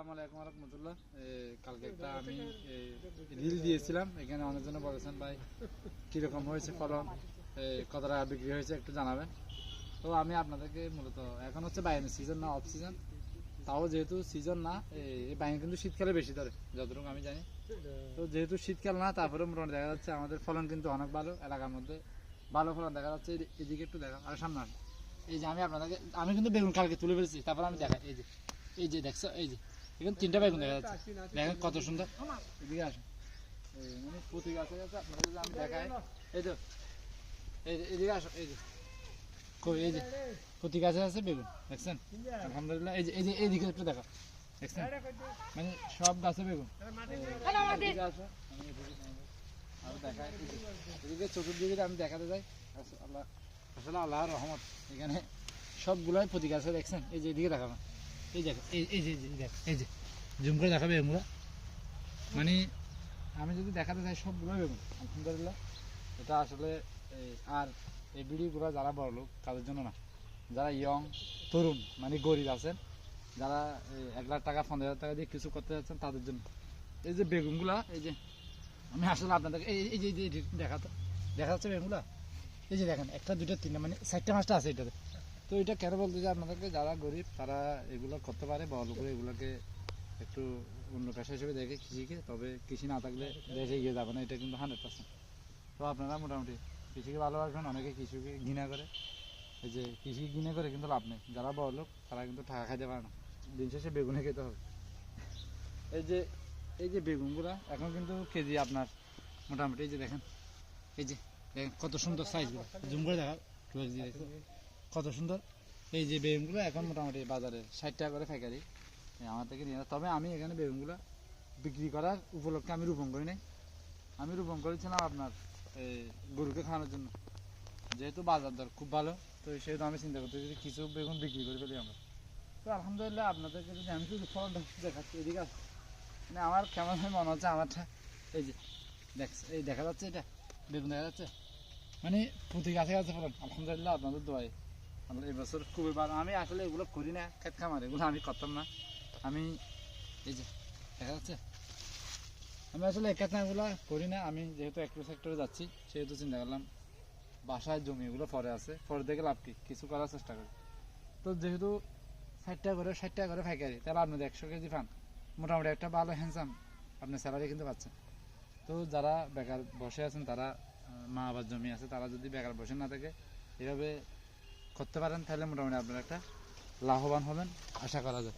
আসসালামু আলাইকুম ওয়া রাহমাতুল্লাহ। কালকে একটা আমি রিল দিয়েছিলাম, এখানে অনেকজনে বলেছেন ভাই কীরকম হয়েছে ফলন, কত টাকা বিক্রি হয়েছে একটু জানাবেন। তো আমি আপনাদেরকে মূলত এখন হচ্ছে বাইনের সিজন না অফ সিজন, তাও যেহেতু সিজন না, এই বাইন কিন্তু শীতকালে বেশি ধরে যতটুকু আমি জানি। তো যেহেতু শীতকাল না, তারপরে মোটামুটি দেখা যাচ্ছে আমাদের ফলন কিন্তু অনেক ভালো, এলাকার মধ্যে ভালো ফলন দেখা যাচ্ছে। এদিকে একটু দেখা আর সামনে আসে, এই যে আমি আপনাদেরকে আমি কিন্তু বেগুন কালকে তুলে ফেলেছি, তারপর আমি দেখাই। এই যে দেখছো, এই যে এখানে 3টা বেগুন দেখা যাচ্ছে, দেখেন কত সুন্দর। এদিকে আসেন, মানে প্রতি গাছে গাছে আপনাদের আমি দেখাই। এই তো এদিকে আসো, এই যে এই যে প্রতি গাছে আছে বেগুন, দেখছেন আলহামদুলিল্লাহ। এই যে এইদিকে একটু দেখা, দেখছেন মানে সব গাছে বেগুন। আর দেখাই এদিকে চতুর্দিকে আমি দেখাতে যাই, আল্লাহ আসলে আল্লাহর রহমত, এখানে সবগুলোই প্রতি গাছে দেখছেন। এই যে এদিকে দেখাবেন, এই দেখো এই যে জুম করে দেখাবে এগুলো, মানে আমি যদি দেখাতে চাই সবগুলো বেগুন আলহামদুলিল্লাহ। এটা আসলে আর এই ভিডিওগুলো যারা বড় লোক তাদের জন্য না, যারা ইয়ং তরুণ মানে গরিব আছেন, যারা 1 লাখ টাকা 15,000 টাকা দিয়ে কিছু করতে যাচ্ছেন তাদের জন্য এই যে বেগুনগুলা। এই যে আমি আসলে আপনাদেরকে এই যে দেখা যাচ্ছে বেগুনগুলা, এই যে দেখেন 1টা 2টা 3টা মানে 4টা 5টা আছে এটাতে। তো এটা কেন বলতে যে আপনাদেরকে যারা গরিব তারা এগুলো করতে পারে, বড় লোকেরা এগুলোকে একটু অন্য পেশা হিসেবে দেখে কৃষিকে, তবে কৃষি না থাকলে দেশে এগিয়ে যাবে না, এটা কিন্তু 100%। তো আপনারা মোটামুটি কৃষিকে ভালোবাসবেন, অনেকে কৃষিকে ঘৃণা করে, এই যে কৃষি ঘৃণা করে কিন্তু লাভ নেই। যারা বড় লোক তারা কিন্তু টাকা খাইতে পারে না, দিন শেষে বেগুনে খেতে হবে। এই যে বেগুনগুলো এখন কিন্তু কেজি আপনার মোটামুটি এই যে দেখেন কত সুন্দর সাইজগুলো, জুম করে দেখা কত সুন্দর। এই যে বেগুনগুলো এখন মোটামুটি বাজারে 60 টাকা করে পাইকারি আমার থেকে নিয়ে। তবে আমি এখানে বেগুনগুলো বিক্রি করার উপলক্ষে আমি রোপণ করি নাই, আমি রোপণ করেছিলাম আপনার গরুকে খাওয়ানোর জন্য। যেহেতু বাজার দর খুব ভালো, তো সেহেতু আমি চিন্তা করতে যদি কিছু বেগুন বিক্রি করে ফেলি আমরা। তো আলহামদুলিল্লাহ আপনাদেরকে যদি আমি শুধু ফলনটা দেখাচ্ছি, এদিকে মানে আমার কেমন মনে হচ্ছে আমারটা, এই যে এই দেখা যাচ্ছে এটা বেগুন দেখা যাচ্ছে, মানে প্রতি গাছে গাছে ফলন আলহামদুলিল্লাহ আপনাদের দোয়ায়। আমরা এবছর খুবই ভালো। আমি আসলে এগুলো করি না, ক্ষেত খামার এগুলো আমি করতাম না। আমি এই যে দেখা যাচ্ছে আমি আসলে ক্ষেত এগুলো করি না, আমি যেহেতু একটু সেক্টরে যাচ্ছি সেহেতু চিন্তা করলাম বাসায় জমি এগুলো পরে আছে, পরে দেখে লাভ কি কিছু করার চেষ্টা করি। তো যেহেতু 60 টাকা করে পাইকারি, তাহলে আপনাদের 100 কেজি পান, মোটামুটি একটা ভালো হ্যান্ডসাম আপনার স্যালারি কিন্তু পাচ্ছেন। তো যারা বেকার বসে আছেন, তারা মা আবার জমি আছে, তারা যদি বেকার বসে না থাকে এভাবে করতে পারেন, তাহলে মোটামুটি আপনারা একটা লাভবান হবেন আশা করা যায়।